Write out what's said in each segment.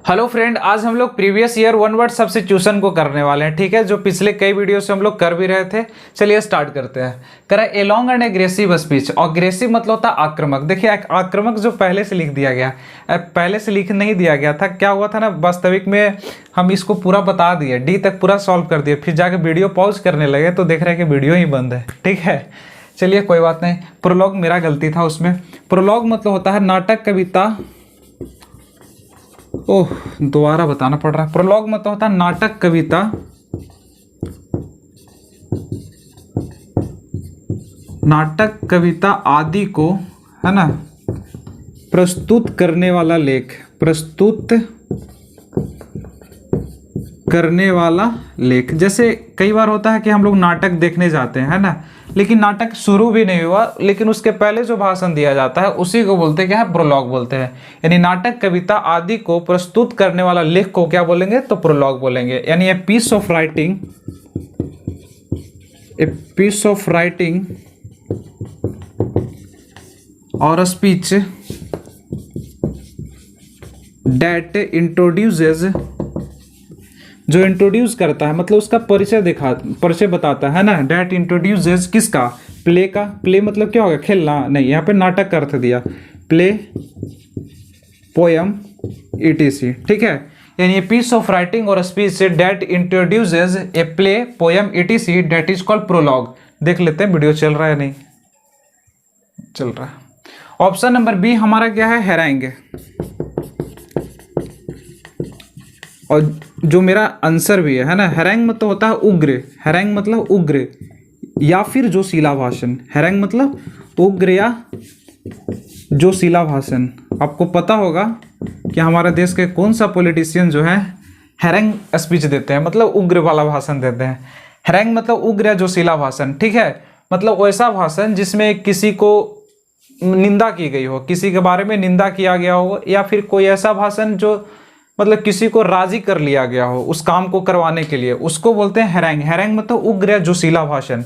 Hello friend, आज हम लोग previous year one word substitution को करने वाले हैं। ठीक है, जो पिछले कई वीडियो से हम लोग कर भी रहे थे। चलिए स्टार्ट करते हैं। करा along and aggressive speech. Aggressive मतलब होता है आक्रामक। देखिए आक्रामक जो पहले से लिख दिया गया, पहले से लिख नहीं दिया गया था। क्या हुआ था ना, वास्तविक में हम इसको पूरा बता दिए, डी तक पूरा सॉल्व कर दिए, फिर जाके वीडियो पॉज करने लगे तो देख रहे हैं कि वीडियो ही बंद है। ठीक है, चलिए कोई बात नहीं। प्रोलॉग मेरा गलती था उसमें। प्रोलॉग मतलब होता है नाटक, कविता। ओह, दोबारा बताना पड़ रहा है। प्रोलॉग मतलब होता है नाटक, कविता, नाटक कविता आदि को, है ना, प्रस्तुत करने वाला लेख। प्रस्तुत करने वाला लेख। जैसे कई बार होता है कि हम लोग नाटक देखने जाते हैं, है ना, लेकिन नाटक शुरू भी नहीं हुआ, लेकिन उसके पहले जो भाषण दिया जाता है उसी को बोलते क्या है, प्रोलॉग बोलते हैं। यानी नाटक, कविता आदि को प्रस्तुत करने वाला लेख को क्या बोलेंगे, तो प्रोलॉग बोलेंगे। यानी a piece of writing, a piece of writing और स्पीच डेट इंट्रोड्यूसेस, जो इंट्रोड्यूस करता है मतलब उसका परिचय बताता है ना। डेट इंट्रोड्यूसेस किसका, प्ले का। प्ले मतलब क्या होगा, खेलना नहीं, यहाँ पे नाटक का अर्थ दिया। Play, poem, etc. ठीक है, यानी ए पीस ऑफ राइटिंग और speech that introduces a play, poem, etc that is called prologue. देख लेते हैं वीडियो चल रहा है नहीं चल रहा है। ऑप्शन नंबर बी हमारा क्या है, हैरांग। और जो मेरा आंसर भी है ना, हैरांग मतलब होता है उग्र। हैरांग मतलब उग्र या फिर जोशीला भाषण। हैरांग मतलब उग्र या जोशीला भाषण। आपको पता होगा कि हमारे देश के कौन सा पॉलिटिशियन जो है हैरांग स्पीच देते हैं, मतलब उग्र वाला भाषण देते हैं। हैरांग मतलब उग्र या जोशीला भाषण। ठीक है, मतलब वैसा भाषण जिसमें किसी को निंदा की गई हो, किसी के बारे में निंदा किया गया हो, या फिर कोई ऐसा भाषण जो मतलब किसी को राजी कर लिया गया हो उस काम को करवाने के लिए, उसको बोलते हैं हैरांग। हैरांग मतलब उग्र या जोशीला भाषण।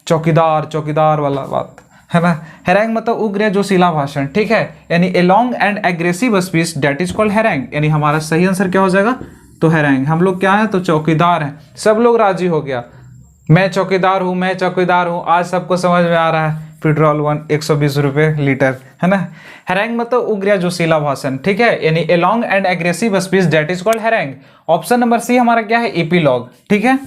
चौकीदार वाला बात है ना। हैरांग मतलब उग्र या जोशीला भाषण। ठीक है, यानी a long and aggressive speech that is called harangue. यानी हमारा सही आंसर क्या हो जाएगा, तो हैरांग। हम लोग क्या है, तो चौकीदार हैं। सब लोग राजी हो गया, मैं चौकीदार हूँ, मैं चौकीदार हूँ। आज सबको समझ में आ रहा है पेट्रोल 120 रुपये लीटर, है ना। हैरांग मतलब उग्र या जोशीला भाषण। ठीक है, यानी a long and aggressive speech that is called harangue. Option number C हमारा क्या है, एपीलॉग। ठीक है,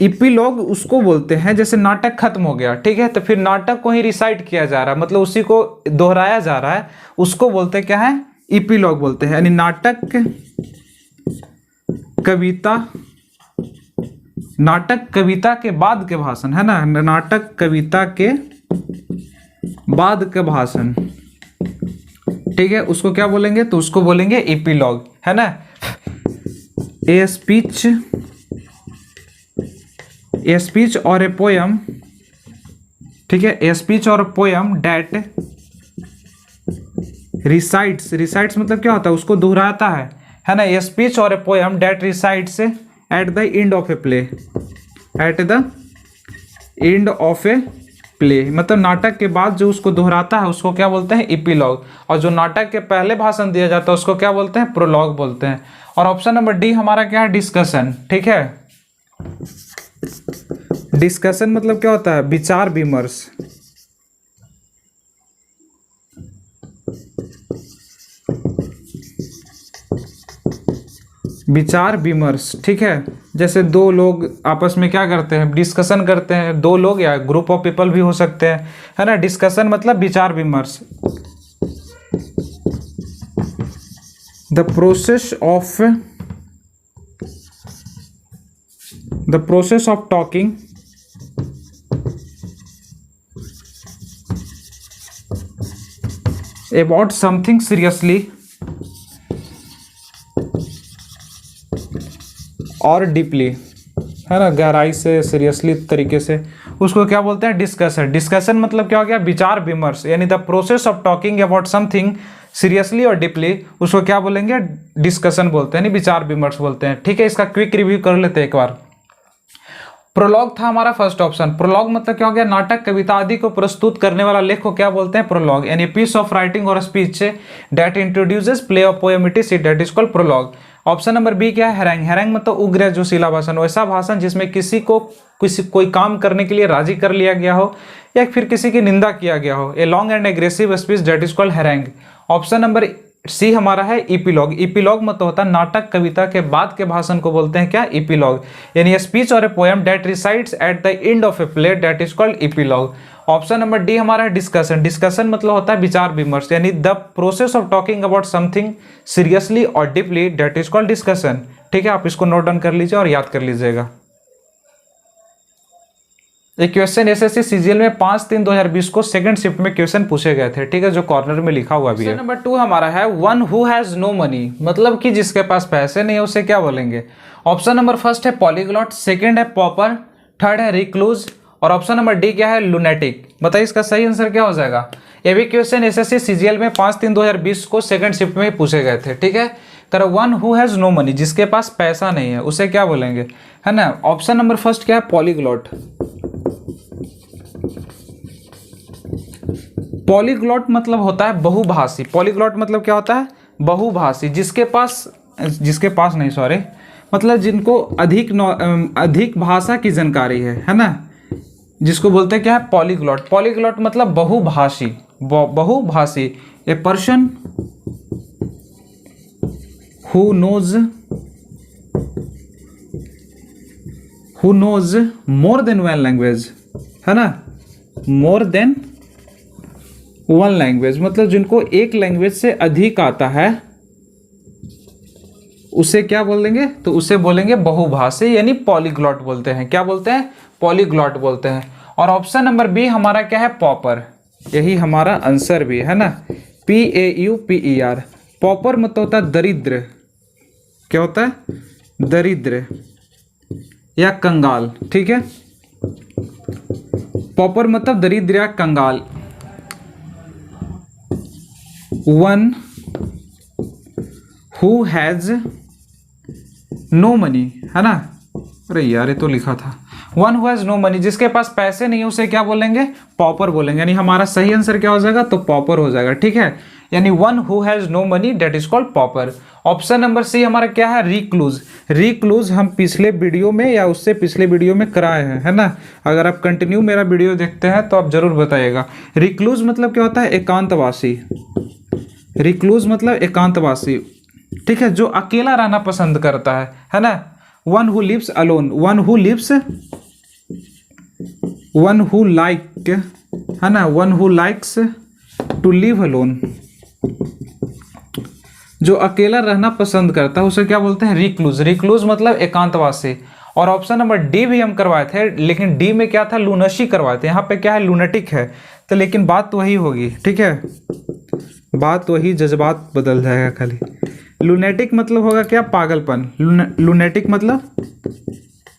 एपीलॉग उसको बोलते हैं जैसे नाटक खत्म हो गया, ठीक है, तो फिर नाटक को ही रिसाइट किया जा रहा है, मतलब उसी को दोहराया जा रहा है, उसको बोलते क्या है, एपीलॉग बोलते हैं। यानी नाटक, कविता, नाटक कविता के बाद के भाषण, है ना, नाटक कविता के बाद के भाषण। ठीक है, उसको क्या बोलेंगे, तो उसको बोलेंगे एपीलॉग, है ना। ए स्पीच और ए पोयम। ठीक है, ए स्पीच और पोयम डेट रिसाइट्स मतलब क्या होता है, उसको दोहराता है ना। ए स्पीच और a poem that recites at the end of a play. At the end of a play मतलब नाटक के बाद जो उसको दोहराता है उसको क्या बोलते हैं, एपीलॉग। और जो नाटक के पहले भाषण दिया जाता है उसको क्या बोलते हैं, प्रोलॉग बोलते हैं। और ऑप्शन नंबर डी हमारा क्या है, डिस्कशन। ठीक है, डिस्कशन मतलब क्या होता है, विचार विमर्श। विचार विमर्श। ठीक है, जैसे दो लोग आपस में क्या करते हैं, डिस्कशन करते हैं। दो लोग या ग्रुप ऑफ पीपल भी हो सकते हैं, है ना। डिस्कशन मतलब विचार विमर्श। The process of talking about something seriously और डीपली, है ना, गहराई से, सीरियसली तरीके से, उसको क्या बोलते हैं, डिस्कशन। डिस्कशन मतलब क्या हो गया, विचार विमर्श। यानी the process of talking about something seriously और डीपली, उसको क्या बोलेंगे, डिस्कशन बोलते हैं, यानी विचार विमर्श बोलते हैं। ठीक है, इसका क्विक रिव्यू कर लेते हैं एक बार। प्रोलॉग था हमारा फर्स्ट ऑप्शन। प्रोलॉग मतलब क्या हो गया, नाटक कविता आदि को प्रस्तुत करने वाला लेख को क्या बोलते हैं, प्रोलॉग। यानी पीस ऑफ राइटिंग और speech that introduces play of poem it is that is called prologue. Option number B क्या है, हैरेंग। हैरेंग मतलब उग्र जोशीला भाषण, वैसा भाषण जिसमें किसी को कोई काम करने के लिए राजी कर लिया गया हो या फिर किसी की निंदा किया गया हो। A long and aggressive speech that is called harangue. Option number C हमारा है इपीलॉग। इपीलॉग मतलब होता है नाटक कविता के बाद के भाषण को बोलते हैं क्या, इपीलॉग। यानी स्पीच और a poem that resides eight the end of a play that is called epilogue. Option number D हमारा है डिस्कशन। डिस्कशन मतलब होता है विचार विमर्श, यानी the process of talking about something seriously और deeply that is called discussion. ठीक है, आप इसको नोट डाउन कर लीजिए और याद कर लीजिएगा। एक क्वेश्चन एसएससी सीजीएल में 5/3/2020 को सेकंड शिफ्ट में क्वेश्चन पूछे गए थे। ठीक है, जो कॉर्नर में लिखा हुआ भी है। नंबर 2 हमारा है one who has no money, मतलब कि जिसके पास पैसे नहीं है उसे क्या बोलेंगे। ऑप्शन नंबर फर्स्ट है पॉलीग्लॉट, सेकंड है पॉपर, थर्ड है रिक्लूज और ऑप्शन नंबर डी क्या है, लुनेटिक। बताइए इसका सही आंसर क्या हो जाएगा। ये भी क्वेश्चन एसएससी सीजीएल में 5/3/2020 को सेकंड शिफ्ट में पूछे गए थे। ठीक है, कर one who has no money, जिसके पास पैसा नहीं है उसे क्या बोलेंगे, है ना। ऑप्शन नंबर फर्स्ट क्या है, पॉलीग्लॉट। पॉलीग्लॉट मतलब होता है बहुभाषी। पॉलीग्लॉट मतलब क्या होता है, बहुभाषी। जिसके पास नहीं, सॉरी, मतलब जिनको अधिक भाषा की जानकारी है ना, जिसको बोलते हैं क्या है, पॉलीग्लॉट। पॉलीग्लॉट मतलब बहुभाषी। बहुभाषी, a person who knows more than one language, है ना, मोर देन वन लैंग्वेज, मतलब जिनको एक लैंग्वेज से अधिक आता है उसे क्या बोल देंगे, तो उसे बोलेंगे बहुभाषी, यानी पॉलीग्लॉट बोलते हैं। क्या बोलते हैं, पॉलीग्लॉट बोलते हैं। और ऑप्शन नंबर बी हमारा क्या है, पॉपर। यही हमारा आंसर भी है ना, PAUPER। पॉपर मतलब होता है दरिद्र। क्या होता है, दरिद्र या कंगाल। ठीक है, पॉपर मतलब दरिद्र या कंगाल। One who has no money, है ना, अरे यार ये तो लिखा था, one who has no money, जिसके पास पैसे नहीं है उसे क्या बोलेंगे, पॉपर बोलेंगे। यानी हमारा सही आंसर क्या हो जाएगा, तो पॉपर हो जाएगा। ठीक है, यानी one who has no money that is called pauper. Option number C हमारा क्या है, रिक्लूज। रिक्लूज हम पिछले वीडियो में या उससे पिछले वीडियो में कराए हैं, है ना। अगर आप कंटिन्यू मेरा वीडियो देखते हैं तो आप जरूर बताइएगा। रिक्लूज मतलब क्या होता है, एकांतवासी। रिक्लूज मतलब एकांतवासी। ठीक है, जो अकेला रहना पसंद करता है ना। One who lives alone, one who like, है ना, one who likes to live alone, जो अकेला रहना पसंद करता है उसे क्या बोलते हैं, रिक्लूज। रिक्लूज मतलब एकांतवासी। और ऑप्शन नंबर डी भी हम करवाए थे, लेकिन डी में क्या था, लूनशी करवाए थे। यहाँ पे क्या है, लूनेटिक है, तो लेकिन बात तो वही होगी। ठीक है, बात वही, जज्बात बदल जाएगा खाली। लूनेटिक मतलब होगा क्या, पागलपन। लूनेटिक मतलब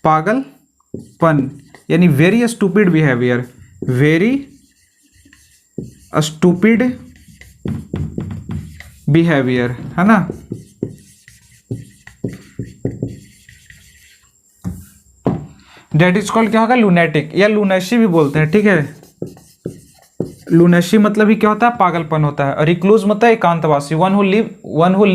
पागलपन, यानी very stupid behaviour, very stupid behaviour, है ना। डेट इज कॉल्ड क्या होगा, लूनेटिक या लूनेशी भी बोलते हैं। ठीक है, लूनेशी मतलब ही क्या होता है, पागलपन होता है। और रिक्लूज मतलब एकांतवासी। One who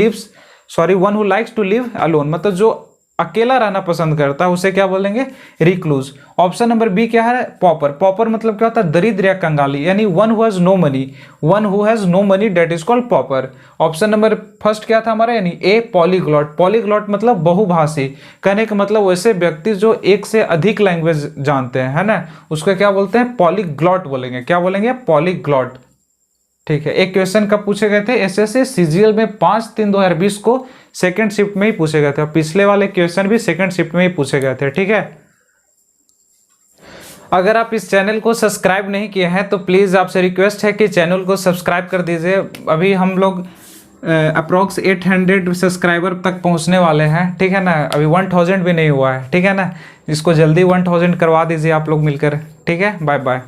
likes to live alone, मतलब जो अकेला रहना पसंद करता है उसे क्या बोलेंगे, रिक्लूज। ऑप्शन नंबर बी क्या है, पॉपर। पॉपर मतलब क्या होता है, दरिद्र या कंगाली, यानी one who has no money. One who has no money that is called pauper. Option number first क्या था हमारा, यानी ए, पॉलीग्लॉट। पॉलीग्लॉट मतलब बहुभाषी। कहने का मतलब वैसे व्यक्ति जो एक से अधिक लैंग्वेज जानते हैं, है ना, उसको क्या बोलते हैं, पॉलीग्लॉट बोलेंगे। क्या बोलेंगे, पॉलीग्लॉट। ठीक है, एक क्वेश्चन कब पूछे गए थे, एसएससी सीजीएल में 5/3/2020 को सेकंड शिफ्ट में ही पूछे गए थे। और पिछले वाले क्वेश्चन भी सेकंड शिफ्ट में ही पूछे गए थे। ठीक है, अगर आप इस चैनल को सब्सक्राइब नहीं किए हैं तो प्लीज़ आपसे रिक्वेस्ट है कि चैनल को सब्सक्राइब कर दीजिए। अभी हम लोग अप्रॉक्स 800 सब्सक्राइबर तक पहुंचने वाले हैं। ठीक है ना, अभी 1000 भी नहीं हुआ है। ठीक है ना, इसको जल्दी 1000 करवा दीजिए आप लोग मिलकर। ठीक है, बाय बाय।